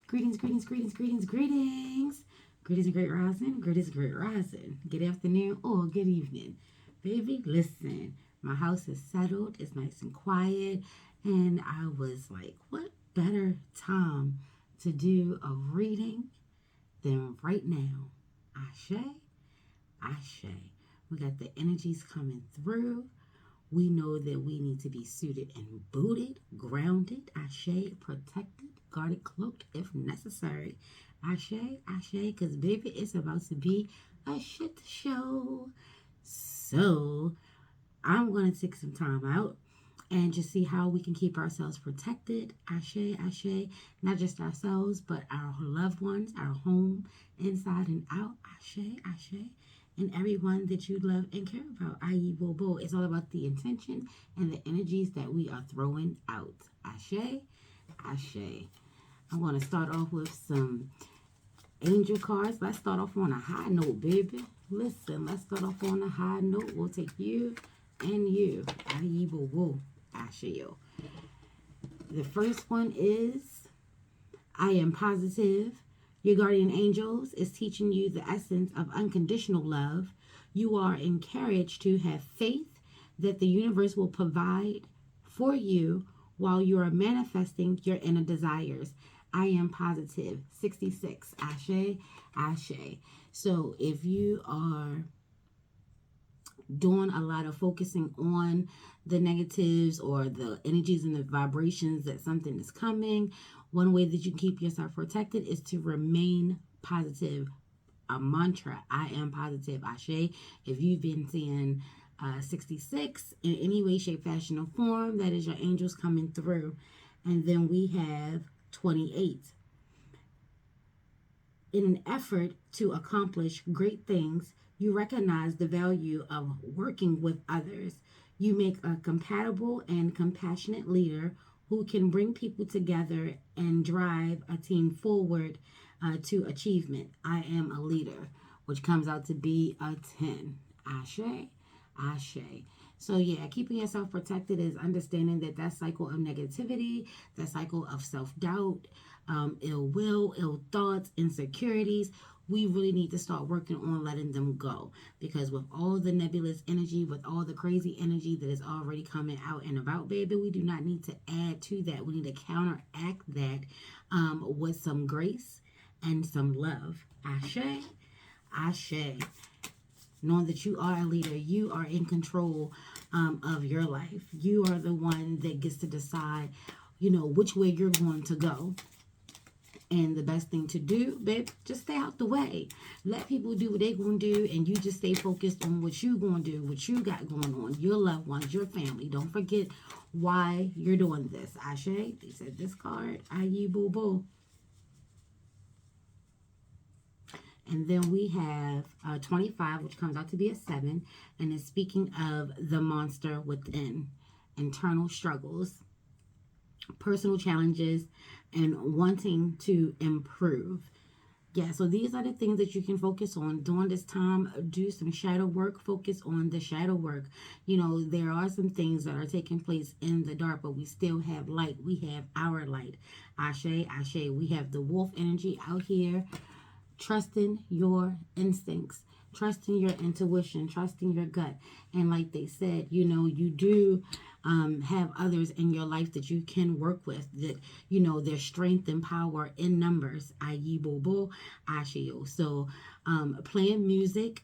Greetings, greetings, greetings, greetings, greetings. Greetings, great rising. Greetings, great rising. Good afternoon or good evening. Baby, listen. My house is settled. It's nice and quiet. And I was like, what better time to do a reading than right now? Ashe, Ashe. We got the energies coming through. We know that we need to be suited and booted, grounded, ashe, protected, guarded, cloaked if necessary. Ashe, ashe, because baby, it's about to be a shit show. So I'm going to take some time out and just see how we can keep ourselves protected. Ashe, ashe, not just ourselves, but our loved ones, our home, inside and out. Ashe, ashe. And everyone that you love and care about. AYIBOBO. It's all about the intention and the energies that we are throwing out. Ashe, ashe. I'm going to start off with some angel cards. Let's start off on a high note, baby. Listen, let's start off on a high note. We'll take you and you. AYIBOBO. Asheo. The first one is, I am positive. Your guardian angels is teaching you the essence of unconditional love. You are encouraged to have faith that the universe will provide for you while you are manifesting your inner desires. I am positive. 66. Ashe, ashe. So if you are doing a lot of focusing on the negatives or the energies and the vibrations that something is coming, one way that you keep yourself protected is to remain positive. A mantra, I am positive. Ashe. If you've been seeing 66 in any way, shape, fashion, or form, that is your angels coming through. And then we have 28. In an effort to accomplish great things, you recognize the value of working with others. You make a compatible and compassionate leader who can bring people together and drive a team forward to achievement. I am a leader, which comes out to be a 10. Ashe, ashe. So yeah, keeping yourself protected is understanding that cycle of negativity, that cycle of self-doubt, ill will, ill thoughts, insecurities, we really need to start working on letting them go. Because with all the nebulous energy, with all the crazy energy that is already coming out and about, baby, we do not need to add to that. We need to counteract that with some grace and some love. Ashe, ashe. Knowing that you are a leader, you are in control of your life. You are the one that gets to decide, which way you're going to go. And the best thing to do, babe, just stay out the way. Let people do what they're going to do, and you just stay focused on what you're going to do, what you got going on, your loved ones, your family. Don't forget why you're doing this. Ashe, they said this card, AYIBOBO. And then we have 25, which comes out to be a 7, and is speaking of the monster within, internal struggles, personal challenges, and wanting to improve. Yeah, so these are the things that you can focus on during this time. Do some shadow work. Focus on the shadow work. There are some things that are taking place in the dark, but we still have light. We have our light. Ashe, ashe. We have the wolf energy out here. Trusting your instincts, trusting your intuition, trusting your gut. And like they said, you do have others in your life that you can work with, that, there's strength and power in numbers. AYIBOBO, Ashio. So playing music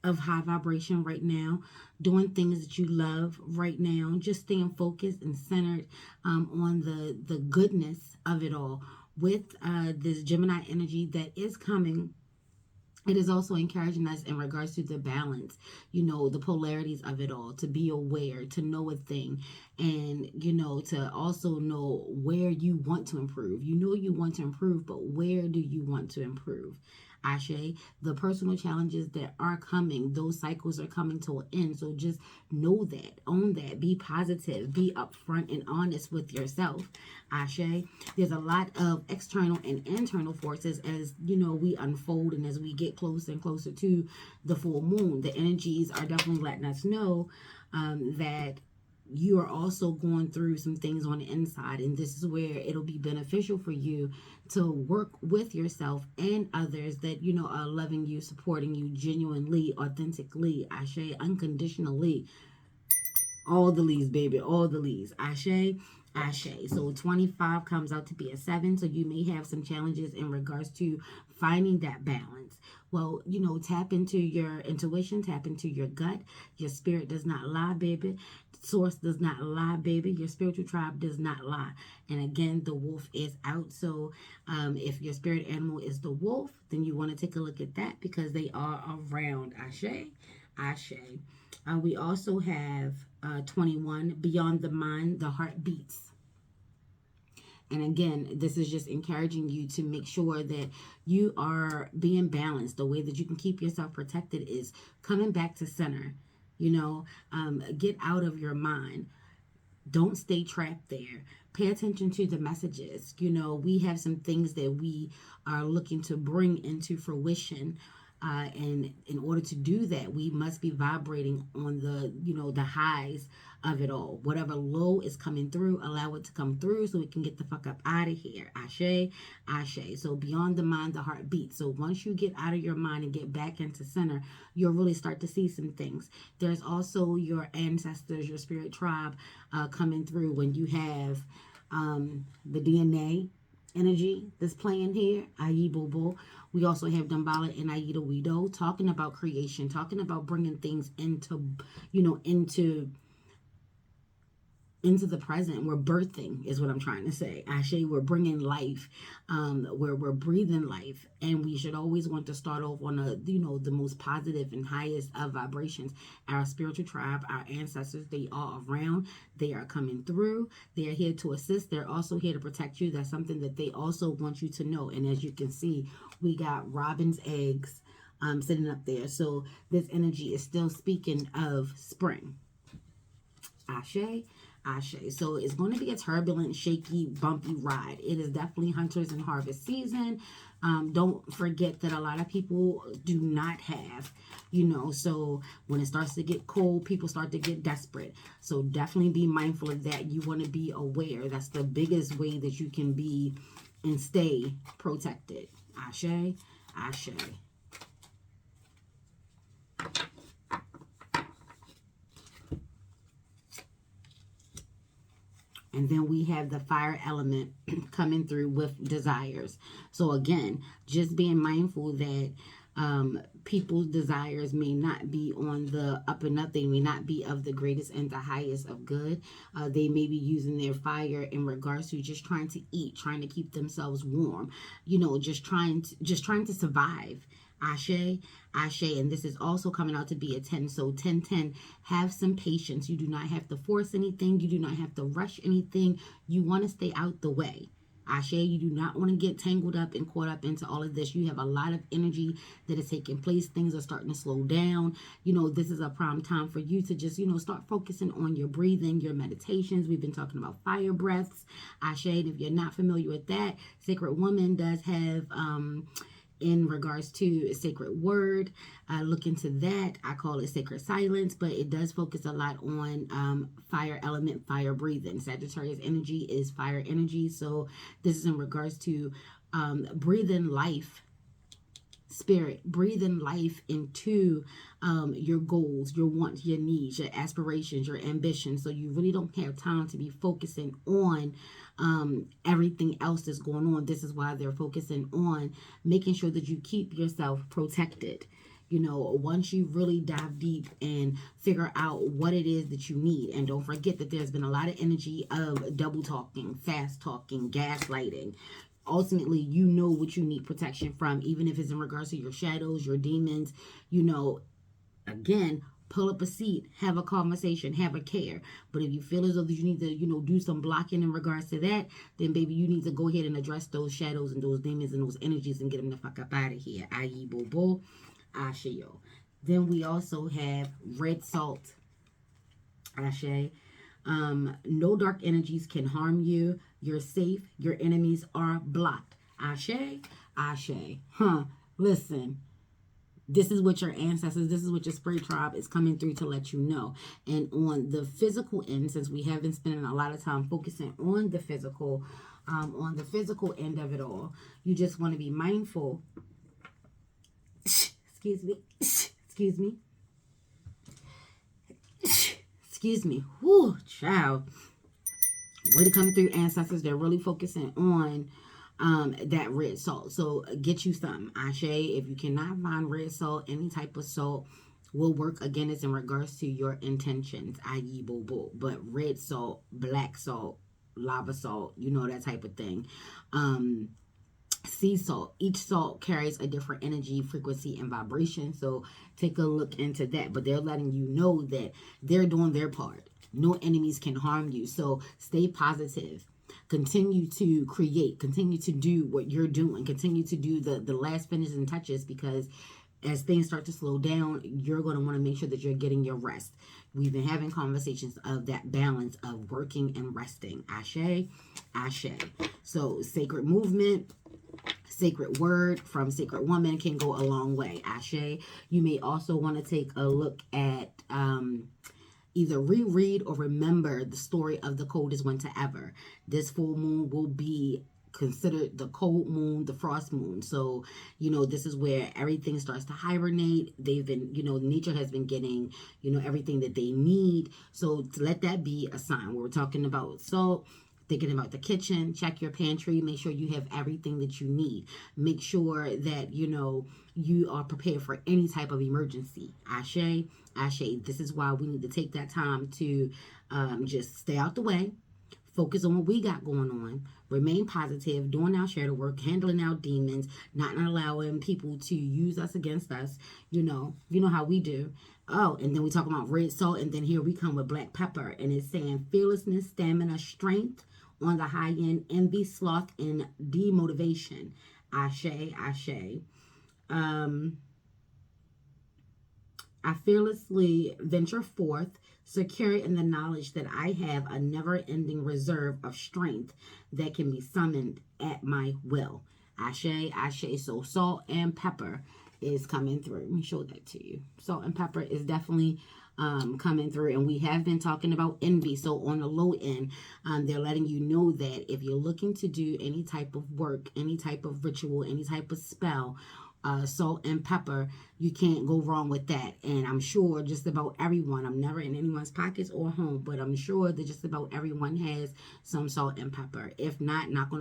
of high vibration right now, doing things that you love right now, just staying focused and centered on the goodness of it all. With this Gemini energy that is coming, it is also encouraging us in regards to the balance, the polarities of it all, to be aware, to know a thing, and, to also know where you want to improve. You want to improve, but where do you want to improve? Ashe, the personal challenges that are coming, those cycles are coming to an end. So just know that, own that, be positive, be upfront and honest with yourself. Ashe, there's a lot of external and internal forces as, we unfold and as we get closer and closer to the full moon. The energies are definitely letting us know that you are also going through some things on the inside, and this is where it'll be beneficial for you to work with yourself and others that are loving you, supporting you genuinely, authentically, Ashe, unconditionally. All the leaves, baby, all the leaves. Ashe, Ashe. So 25 comes out to be a 7, so you may have some challenges in regards to finding that balance. Well, tap into your intuition, tap into your gut. Your spirit does not lie, baby. Source does not lie, baby. Your spiritual tribe does not lie. And again, the wolf is out. So if your spirit animal is the wolf, then you want to take a look at that because they are around. Ashe, Ashe. We also have 21, beyond the mind, the heart beats. And again, this is just encouraging you to make sure that you are being balanced. The way that you can keep yourself protected is coming back to center. Get out of your mind. Don't stay trapped there. Pay attention to the messages. We have some things that we are looking to bring into fruition. And in order to do that, we must be vibrating on the highs of it all. Whatever low is coming through, allow it to come through so we can get the fuck up out of here. Ashe, Ashe. So beyond the mind, the heart beats. So once you get out of your mind and get back into center, you'll really start to see some things. There's also your ancestors, your spirit tribe coming through when you have the DNA energy that's playing here, AYIBOBO. We also have Jambalaya and AYIBOBO talking about creation, talking about bringing things into the present. We're birthing is what I'm trying to say. Ashe, we're bringing life, where we're breathing life, and we should always want to start off on the most positive and highest of vibrations. Our spiritual tribe, our ancestors, they are around. They are coming through. They are here to assist. They're also here to protect you. That's something that they also want you to know. And as you can see, we got robin's eggs sitting up there. So this energy is still speaking of spring. Ashe, Ashe. So it's going to be a turbulent, shaky, bumpy ride. It is definitely hunters and harvest season. Don't forget that a lot of people do not have, so when it starts to get cold, people start to get desperate. So definitely be mindful of that. You want to be aware. That's the biggest way that you can be and stay protected. Ashe, Ashe. And then we have the fire element coming through with desires. So again, just being mindful that people's desires may not be on the up and up. They may not be of the greatest and the highest of good. They may be using their fire in regards to just trying to eat, trying to keep themselves warm, just trying to survive. Ashe, Ashe. And this is also coming out to be a 10. So 10, have some patience. You do not have to force anything. You do not have to rush anything. You want to stay out the way. Ashe, you do not want to get tangled up and caught up into all of this. You have a lot of energy that is taking place. Things are starting to slow down. This is a prime time for you to just, start focusing on your breathing, your meditations. We've been talking about fire breaths. Ashe, and if you're not familiar with that, Sacred Woman does have in regards to a sacred word. Look into that. I call it sacred silence, but it does focus a lot on fire element, fire breathing. Sagittarius energy is fire energy. So this is in regards to breathing life, spirit, breathing life into your goals, your wants, your needs, your aspirations, your ambitions. So you really don't have time to be focusing on everything else that's going on. This is why they're focusing on making sure that you keep yourself protected. Once you really dive deep and figure out what it is that you need. And don't forget that there's been a lot of energy of double talking, fast talking, gaslighting. Ultimately, you know what you need protection from, even if it's in regards to your shadows, your demons. Again, pull up a seat, have a conversation, have a care. But if you feel as though you need to, do some blocking in regards to that, then baby, you need to go ahead and address those shadows and those demons and those energies and get them the fuck up out of here. AYIBOBO, Asheo. Then we also have red salt. Ashe. No dark energies can harm you. You're safe. Your enemies are blocked. Ashe, Ashe. Listen. This is what your ancestors, this is what your spirit tribe is coming through to let you know. And on the physical end, since we have been spending a lot of time focusing on the physical end of it all, you just want to be mindful. Excuse me. Excuse me. Excuse me. Whoo, child. Way to come through, ancestors. They're really focusing on that red salt. So get you some. Ashe, if you cannot find red salt, any type of salt will work. Again, it's in regards to your intentions. AYIBOBO. But red salt, black salt, lava salt, you know, that type of thing. Sea salt. Each salt carries a different energy, frequency, and vibration. So take a look into that. But they're letting you know that they're doing their part. No enemies can harm you. So stay positive. Continue to create. Continue to do what you're doing. Continue to do the last finishes and touches, because as things start to slow down, you're going to want to make sure that you're getting your rest. We've been having conversations of that balance of working and resting. Ashe, ashe. So sacred movement, sacred word from Sacred Woman can go a long way. Ashe. You may also want to take a look at either reread or remember the story of the coldest winter ever. This full moon will be considered the cold moon, the frost moon. So, you know, this is where everything starts to hibernate. They've been, you know, nature has been getting, you know, everything that they need. So to let that be a sign. We're talking about salt, thinking about the kitchen, check your pantry, make sure you have everything that you need. Make sure that, you know, you are prepared for any type of emergency. Ashe, ashe. This is why we need to take that time to just stay out the way, focus on what we got going on, remain positive, doing our shadow work, handling our demons, not allowing people to use us against us. You know how we do. Oh, and then we talk about red salt, and then here we come with black pepper, and it's saying fearlessness, stamina, strength on the high end, envy, sloth, and demotivation. Ashe, ashe. I fearlessly venture forth, secure in the knowledge that I have a never-ending reserve of strength that can be summoned at my will. Ashe, ashe. So salt and pepper is coming through. Let me show that to you. Salt and pepper is definitely coming through, and we have been talking about envy. So on the low end, they're letting you know that if you're looking to do any type of work, any type of ritual, any type of spell, salt and pepper, you can't go wrong with that. And I'm sure just about everyone, I'm never in anyone's pockets or home, but I'm sure that just about everyone has some salt and pepper. If not, knock on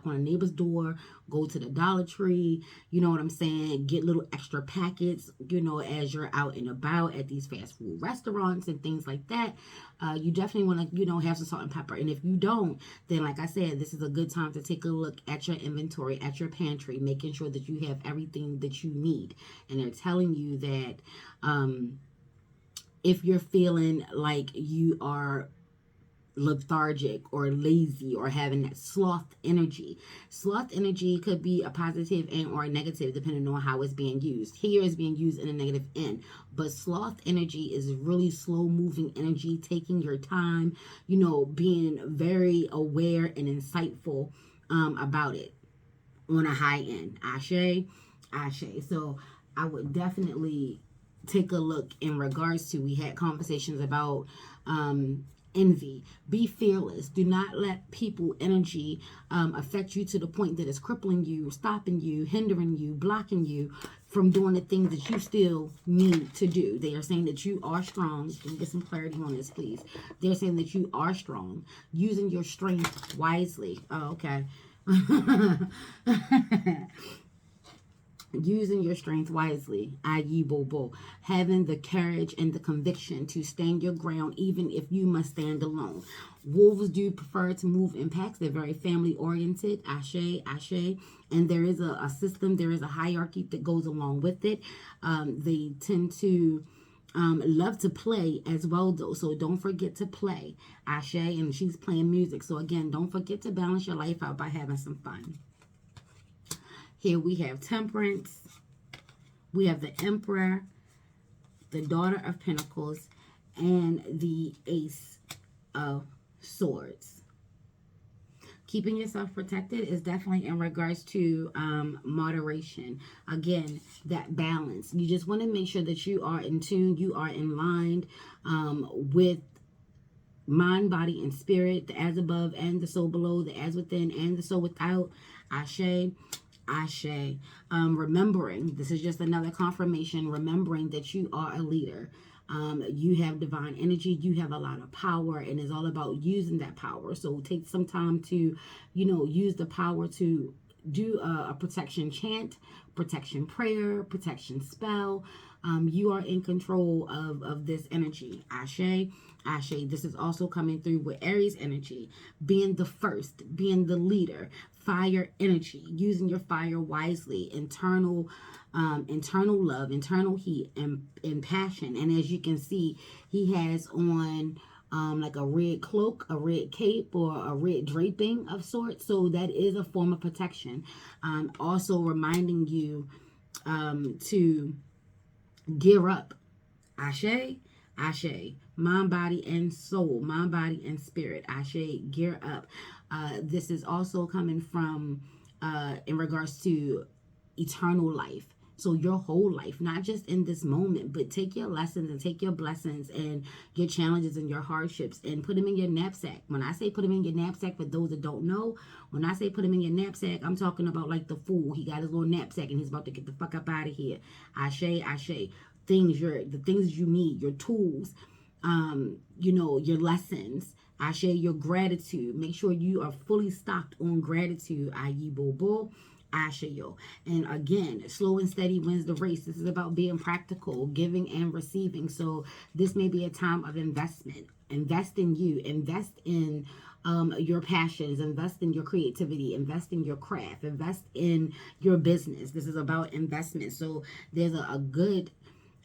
a neighbor's door, go to the Dollar Tree, you know what I'm saying, get little extra packets, you know, as you're out and about at these fast food restaurants and things like that. You definitely want to, you know, have some salt and pepper. And if you don't, then like I said, this is a good time to take a look at your inventory, at your pantry, making sure that you have everything that you need. And they're telling you that if you're feeling like you are lethargic or lazy or having that sloth energy could be a positive and or a negative depending on how it's being used. Here is being used in a negative end, but sloth energy is really slow moving energy, taking your time, you know, being very aware and insightful about it on a high end. Ashe, ashe. So I would definitely take a look in regards to, we had conversations about envy. Be fearless. Do not let people energy affect you to the point that it's crippling you, stopping you, hindering you, blocking you from doing the things that you still need to do. They are saying that you are strong. Can we get some clarity on this, please? They're saying that you are strong, using your strength wisely. Oh, okay. Using your strength wisely, AYIBOBO. Having the courage and the conviction to stand your ground even if you must stand alone. Wolves do prefer to move in packs. They're very family oriented. Ashe, ashe. And there is a system, there is a hierarchy that goes along with it. They tend to love to play as well though, so don't forget to play. Ashe. And she's playing music, so again, don't forget to balance your life out by having some fun. Here we have Temperance, we have the Emperor, the Daughter of Pentacles, and the Ace of Swords. Keeping yourself protected is definitely in regards to moderation. Again, that balance. You just want to make sure that you are in tune, you are in line with mind, body, and spirit, the as above and the so below, the as within and the so without. Ashe. Ashe. Remembering, this is just another confirmation, remembering that you are a leader. You have divine energy, you have a lot of power, and it's all about using that power. So take some time to, use the power to do a protection chant, protection prayer, protection spell. You are in control of this energy. Ashe. Ashe. This is also coming through with Aries energy, being the first, being the leader, fire energy, using your fire wisely, internal love, internal heat, and passion. And as you can see, he has on like a red cloak, a red cape, or a red draping of sorts. So that is a form of protection. Also reminding you to gear up. Ashe. Ashe. Mind, body, and soul. Mind, body, and spirit. Ashe. Gear up. This is also coming from in regards to eternal life. So your whole life, not just in this moment, but take your lessons and take your blessings and your challenges and your hardships and put them in your knapsack. When I say put them in your knapsack, for those that don't know, when I say put them in your knapsack, I'm talking about like the fool. He got his little knapsack and he's about to get the fuck up out of here. Ashe, ashe. The things you need, your tools, your lessons. Ashe, your gratitude. Make sure you are fully stocked on gratitude. AYIBOBO. Ashayo. And again, slow and steady wins the race. This is about being practical, giving and receiving. So this may be a time of investment. Invest in you. Invest in your passions. Invest in your creativity. Invest in your craft. Invest in your business. This is about investment. So there's a good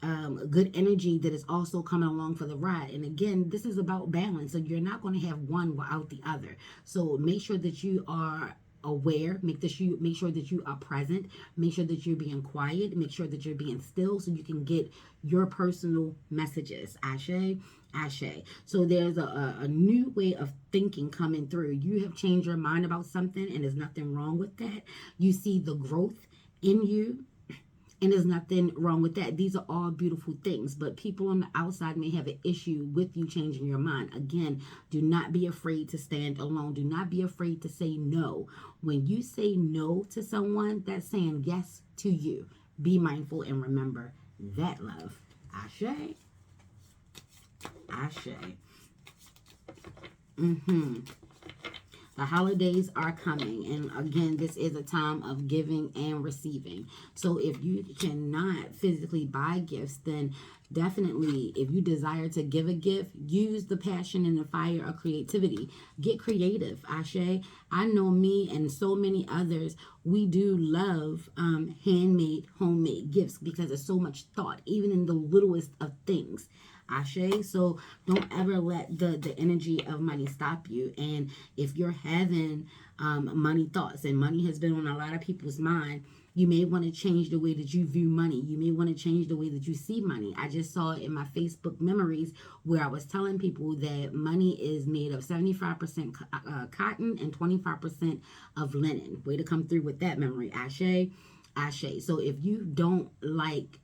energy that is also coming along for the ride. And again, this is about balance. So you're not going to have one without the other. So make sure that you are aware, make sure that you are present, make sure that you're being quiet, make sure that you're being still so you can get your personal messages. Ashe, ashe. So there's a new way of thinking coming through. You have changed your mind about something and there's nothing wrong with that. You see the growth in you, and there's nothing wrong with that. These are all beautiful things, but people on the outside may have an issue with you changing your mind. Again, do not be afraid to stand alone. Do not be afraid to say no. When you say no to someone, that's saying yes to you. Be mindful and remember that, love. Ashe. Ashe. The holidays are coming, and again, this is a time of giving and receiving. So if you cannot physically buy gifts, then definitely, if you desire to give a gift, use the passion and the fire of creativity. Get creative. Ashe. I know me and so many others, we do love handmade, homemade gifts because there's so much thought, even in the littlest of things. Ashe. So don't ever let the energy of money stop you. And if you're having money thoughts, and money has been on a lot of people's mind, you may want to change the way that you view money. You may want to change the way that you see money. I just saw it in my Facebook memories where I was telling people that money is made of 75% cotton and 25% of linen. Way to come through with that memory. Ashe. Ashe. So if you don't like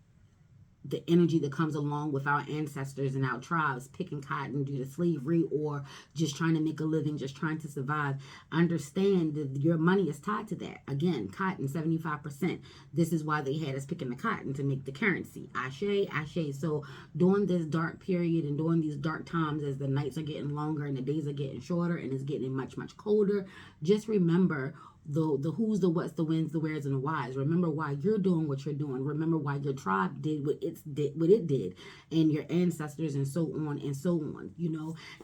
the energy that comes along with our ancestors and our tribes picking cotton due to slavery or just trying to make a living, just trying to survive, understand that your money is tied to that. Again, cotton, 75%. This is why they had us picking the cotton, to make the currency. Ashe, ashe. So during this dark period and during these dark times, as the nights are getting longer and the days are getting shorter and it's getting much, much colder, just remember the who's, the what's, the whens, the wheres, and the whys. Remember why you're doing what you're doing. Remember why your tribe did what it did, and your ancestors, and so on and so on.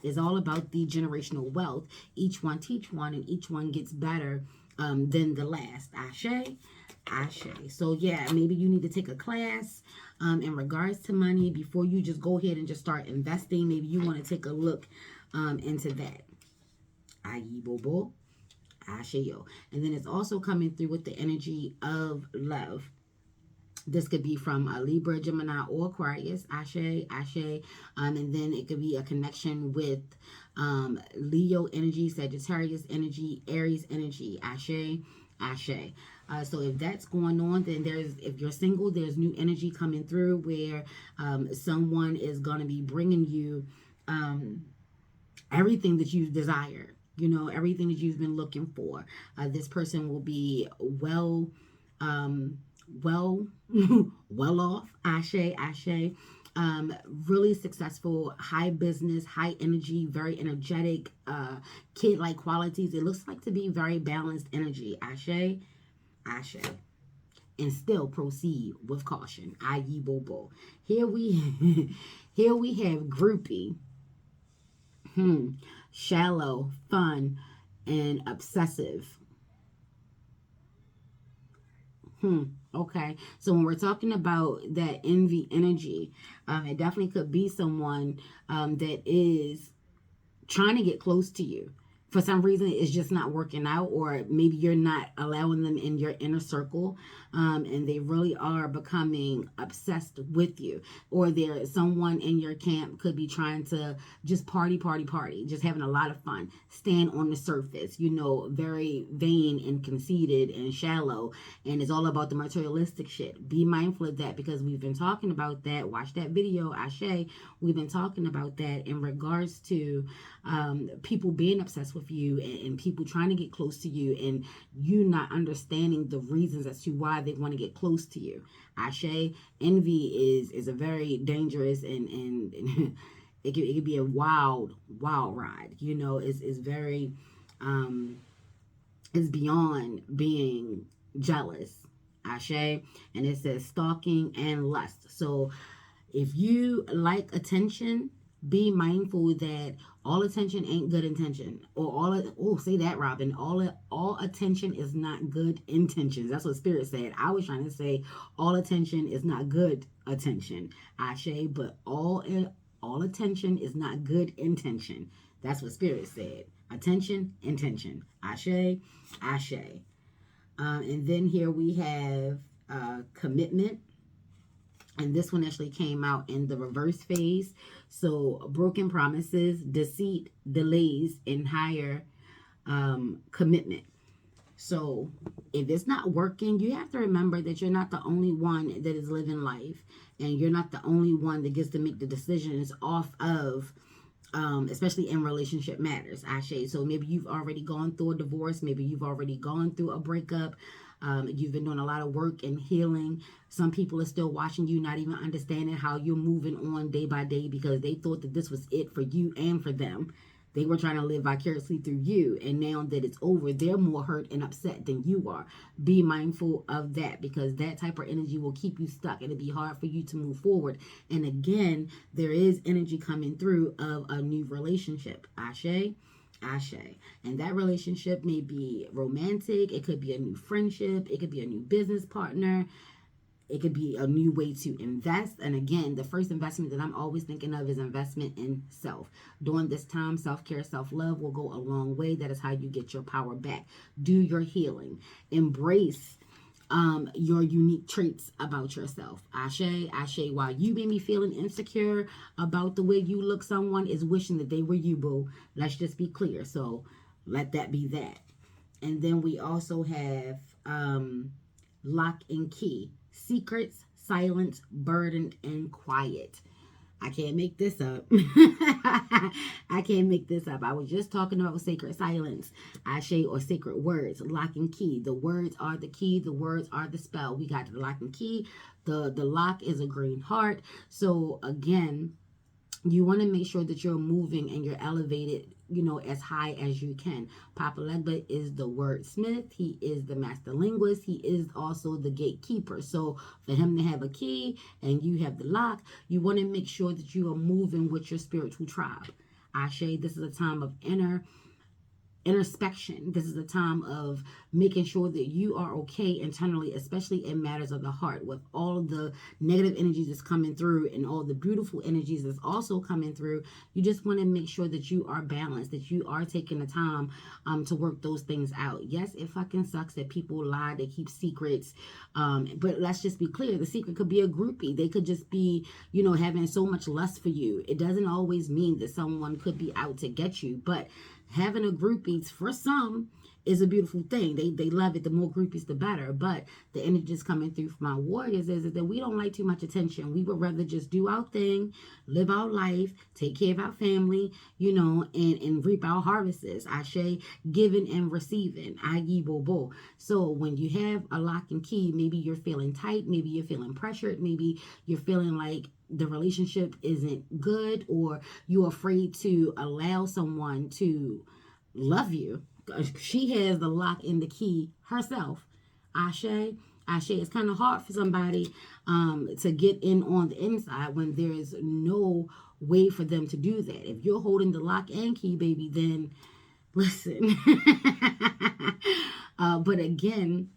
It's all about the generational wealth. Each one teach one, and each one gets better than the last. Ashe, ashe. So yeah, maybe you need to take a class in regards to money before you just go ahead and just start investing. Maybe you want to take a look into that. AYIBOBO. Ashayo. And then it's also coming through with the energy of love. This could be from a Libra, Gemini, or Aquarius. Ashe, Ashe. And then it could be a connection with Leo energy, Sagittarius energy, Aries energy. Ashe, Ashe. So if that's going on, then if you're single, there's new energy coming through where someone is going to be bringing you everything that you desire. You know, everything that you've been looking for. This person will be well off, Ashe, Ashe, really successful, high business, high energy, very energetic, kid-like qualities. It looks like to be very balanced energy, Ashe, Ashe. And still proceed with caution, AYIBOBO. Here we have groupie, shallow, fun, and obsessive. Okay. So when we're talking about that envy energy, it definitely could be someone that is trying to get close to you. For some reason, it's just not working out, or maybe you're not allowing them in your inner circle, and they really are becoming obsessed with you. Or there's someone in your camp could be trying to just party, just having a lot of fun, stand on the surface, you know, very vain and conceited and shallow, and it's all about the materialistic shit. Be mindful of that, because we've been talking about that. Watch that video, Ashe. We've been talking about that in regards to people being obsessed with you, and people trying to get close to you, and you not understanding the reasons as to why they want to get close to you. Ashe. Envy is a very dangerous and it could be a wild ride. You know, it's very it's beyond being jealous. Ashe. And it says stalking and lust. So if you like attention, be mindful that all attention ain't good intention, or say that, Robin. All attention is not good intentions. That's what Spirit said. I was trying to say all attention is not good attention, Ashe, but all attention is not good intention. That's what Spirit said. Attention, intention, Ashe, Ashe. And then here we have commitment. And this one actually came out in the reverse phase. So broken promises, deceit, delays, and higher commitment. So if it's not working, you have to remember that you're not the only one that is living life. And you're not the only one that gets to make the decisions off of, especially in relationship matters, Ashe. So maybe you've already gone through a divorce. Maybe you've already gone through a breakup. You've been doing a lot of work and healing. Some people are still watching you, not even understanding how you're moving on day by day, because they thought that this was it for you and for them. They were trying to live vicariously through you, and now that it's over, they're more hurt and upset than you are. Be mindful of that, because that type of energy will keep you stuck. It'll be hard for you to move forward. And again, there is energy coming through of a new relationship. Ashe. Ashe. And that relationship may be romantic. It could be a new friendship. It could be a new business partner. It could be a new way to invest. And again, the first investment that I'm always thinking of is investment in self. During this time, self-care, self-love will go a long way. That is how you get your power back. Do your healing. Embrace your unique traits about yourself. Ashe, Ashe. While you may be feeling insecure about the way you look, someone is wishing that they were you, boo. Let's just be clear. So let that be that. And then we also have lock and key. Secrets, silence, burdened, and quiet. I can't make this up. I can't make this up. I was just talking about sacred silence, Ashe, or sacred words, lock and key. The words are the key. The words are the spell. We got the lock and key. The lock is a green heart. So again, you want to make sure that you're moving and you're elevated, you know, as high as you can. Papa Legba is the wordsmith. He is the master linguist. He is also the gatekeeper. So for him to have a key and you have the lock, you want to make sure that you are moving with your spiritual tribe. Ashe, this is a time of inner introspection. This is a time of making sure that you are okay internally, especially in matters of the heart, with all the negative energies that's coming through and all the beautiful energies that's also coming through. You just want to make sure that you are balanced, that you are taking the time to work those things out. Yes, it fucking sucks that people lie, they keep secrets, but let's just be clear, the secret could be a groupie. They could just be, you know, having so much lust for you. It doesn't always mean that someone could be out to get you, but having a groupie, for some, is a beautiful thing. They love it. The more groupies, the better. But the energy is coming through from my warriors is that we don't like too much attention. We would rather just do our thing, live our life, take care of our family, you know, and reap our harvests. Ashe, giving and receiving. AYIBOBO. So when you have a lock and key, maybe you're feeling tight, maybe you're feeling pressured, maybe you're feeling like the relationship isn't good, or you're afraid to allow someone to love you. She has the lock and the key herself. Ashe. Ashe. It's kind of hard for somebody to get in on the inside when there is no way for them to do that. If you're holding the lock and key, baby, then listen. But again,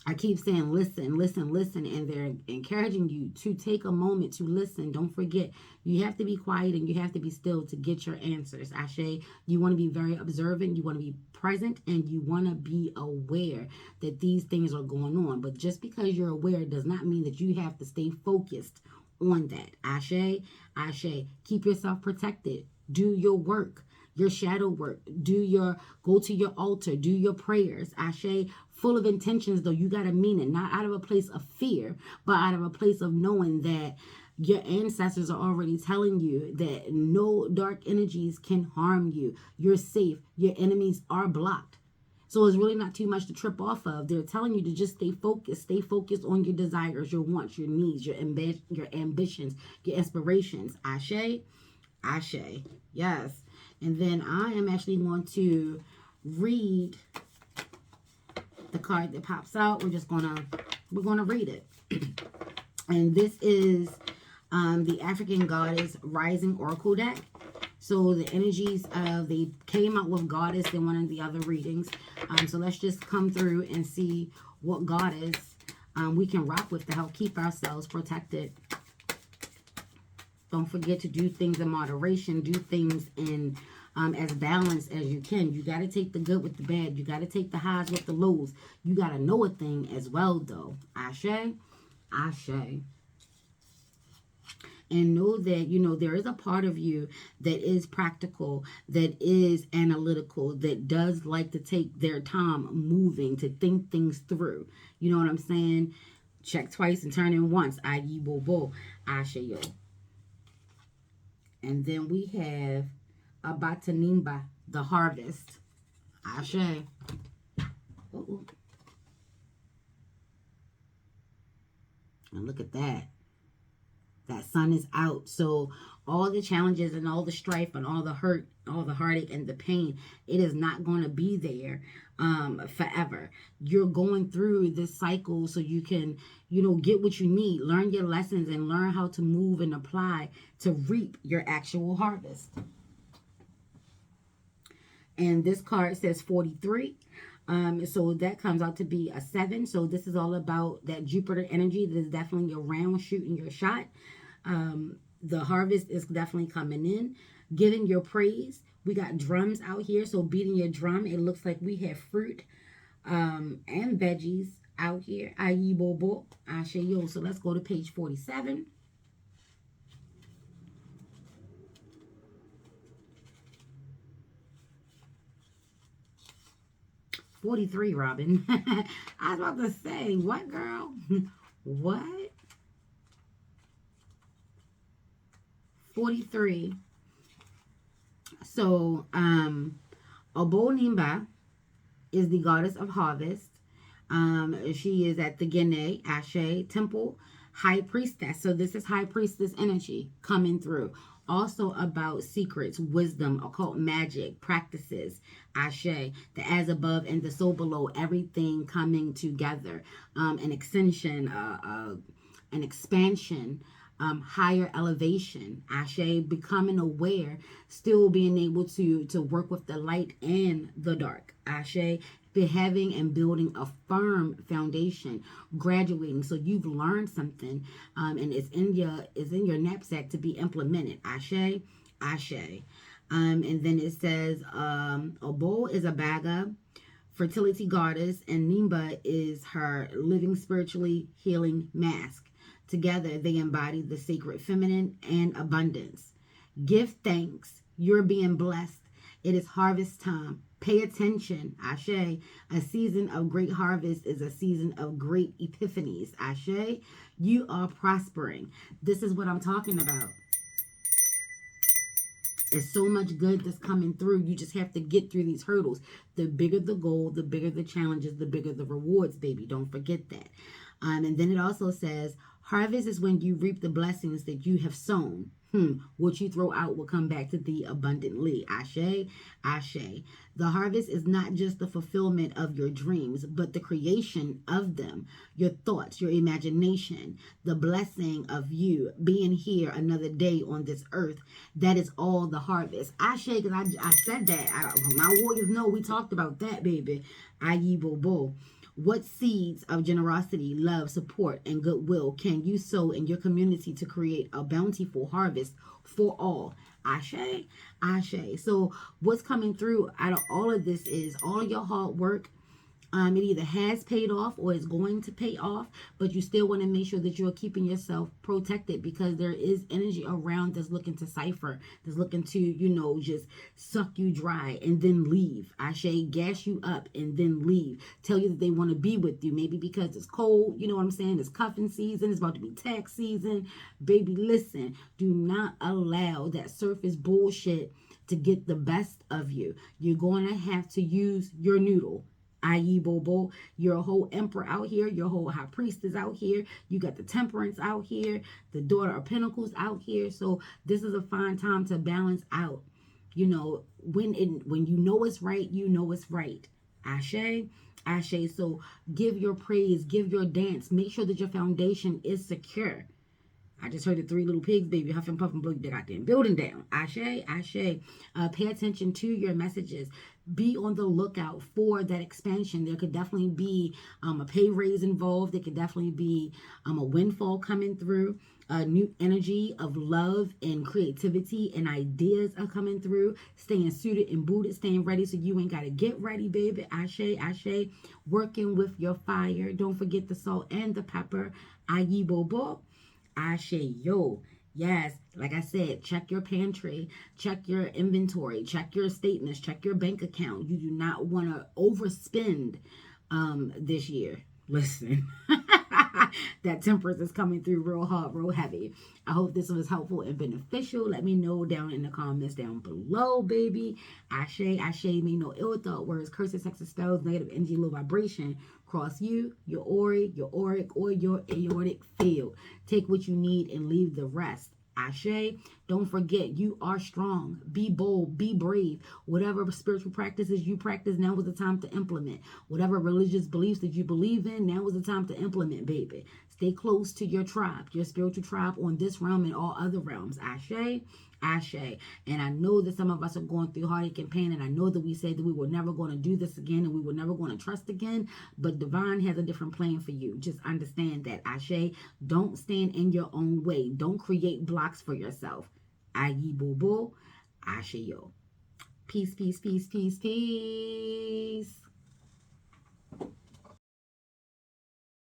I keep saying listen, listen, listen, and they're encouraging you to take a moment to listen. Don't forget, you have to be quiet and you have to be still to get your answers. Ashe, you want to be very observant, you want to be present, and you want to be aware that these things are going on. But just because you're aware does not mean that you have to stay focused on that. Ashe, Ashe, keep yourself protected. Do your work, your shadow work. Go to your altar, do your prayers. Ashe, full of intentions, though. You got to mean it, not out of a place of fear, but out of a place of knowing that your ancestors are already telling you that no dark energies can harm you. You're safe. Your enemies are blocked. So it's really not too much to trip off of. They're telling you to just stay focused. Stay focused on your desires, your wants, your needs, your ambitions, your inspirations. Ashe, Ashe. Yes. And then I am actually going to read the card that pops out. We're gonna read it. And this is the African Goddess Rising Oracle deck. So the energies they came out with Goddess in one of the other readings. So let's just come through and see what Goddess we can rock with to help keep ourselves protected. Don't forget to do things in moderation. Do things in as balanced as you can. You got to take the good with the bad. You got to take the highs with the lows. You got to know a thing as well, though. Ashe, Ashe. And know that, you know, there is a part of you that is practical, that is analytical, that does like to take their time moving, to think things through. You know what I'm saying? Check twice and turn in once. AYIBOBO. Ashe yo. And then we have Abatanimba, the harvest. Ashe. Uh-oh. And look at that. That sun is out. So all the challenges and all the strife and all the hurt, all the heartache and the pain, it is not going to be there forever. You're going through this cycle so you can, you know, get what you need, learn your lessons, and learn how to move and apply to reap your actual harvest. And this card says 43. So that comes out to be a 7. So this is all about that Jupiter energy that is definitely around shooting your shot. The harvest is definitely coming in. Giving your praise. We got drums out here. So beating your drum. It looks like we have fruit and veggies out here. AYIBOBO. Ashe yo. So let's go to page 47. $43, Robin. I was about to say, what, girl? What? 43. So, Obonimba is the goddess of harvest. She is at the Gene Ashe temple, high priestess. So this is high priestess energy coming through. Also about secrets, wisdom, occult magic, practices, Ashe, the as above and the so below, everything coming together. An extension, an expansion higher elevation. Ashe, becoming aware, still being able to work with the light and the dark. Ashe, be having and building a firm foundation, graduating. So you've learned something, and it's in your knapsack to be implemented. Ashe, Ashe. And then it says, Obo is a Baga, fertility goddess, and Nimba is her living spiritually healing mask. Together, they embody the sacred feminine and abundance. Give thanks. You're being blessed. It is harvest time. Pay attention. Ashe. A season of great harvest is a season of great epiphanies. Ashe. You are prospering. This is what I'm talking about. There's so much good that's coming through. You just have to get through these hurdles. The bigger the goal, the bigger the challenges, the bigger the rewards, baby. Don't forget that. And then it also says, harvest is when you reap the blessings that you have sown. What you throw out will come back to thee abundantly. Ashe, Ashe. The harvest is not just the fulfillment of your dreams, but the creation of them. Your thoughts, your imagination, the blessing of you being here another day on this earth. That is all the harvest. Ashe, because I said that. My warriors know we talked about that, baby. AYIBOBO. What seeds of generosity, love, support, and goodwill can you sow in your community to create a bountiful harvest for all? Ashe, Ashe. So what's coming through out of all of this is all of your hard work. It either has paid off or is going to pay off, but you still want to make sure that you're keeping yourself protected, because there is energy around that's looking to cipher, that's looking to, just suck you dry and then leave. Ashe, gas you up and then leave. Tell you that they want to be with you, maybe because it's cold, you know what I'm saying? It's cuffing season, it's about to be tax season. Baby, listen, do not allow that surface bullshit to get the best of you. You're going to have to use your noodle. AYIBOBO, your whole emperor out here, your whole high priestess out here, you got the temperance out here, the daughter of pentacles out here. So this is a fine time to balance out. When you know it's right, you know it's right. Ashe, Ashe. So give your praise, give your dance, make sure that your foundation is secure. I just heard the three little pigs, baby, huff and puff and blow the goddamn building down. Ashe, Ashe. Pay attention to your messages. Be on the lookout for that expansion. There could definitely be a pay raise involved. There could definitely be a windfall coming through. A new energy of love and creativity and ideas are coming through. Staying suited and booted, staying ready so you ain't got to get ready, baby. Ashe, Ashe. Working with your fire. Don't forget the salt and the pepper. AYIBOBO. Ashe, yo. Yes, like I said, check your pantry, check your inventory, check your statements, check your bank account. You do not want to overspend this year. Listen, that temperance is coming through real hard, real heavy. I hope this was helpful and beneficial. Let me know down in the comments down below, baby. Ashe, Ashe, me no ill thought words, curses, hexes, spells, negative energy, low vibration cross you, your auric, your auric, or your aortic field. Take what you need and leave the rest. Ashe, don't forget, you are strong. Be bold, be brave. Whatever spiritual practices you practice, now is the time to implement. Whatever religious beliefs that you believe in, now is the time to implement, baby. Stay close to your tribe, your spiritual tribe on this realm and all other realms. Ashe, Ashe. And I know that some of us are going through heartache and pain, and I know that we say that we were never going to do this again and we were never going to trust again, but divine has a different plan for you. Just understand that. Ashe, don't stand in your own way. Don't create blocks for yourself. AYIBOBO, Ashe yo. Peace, peace, peace, peace, peace.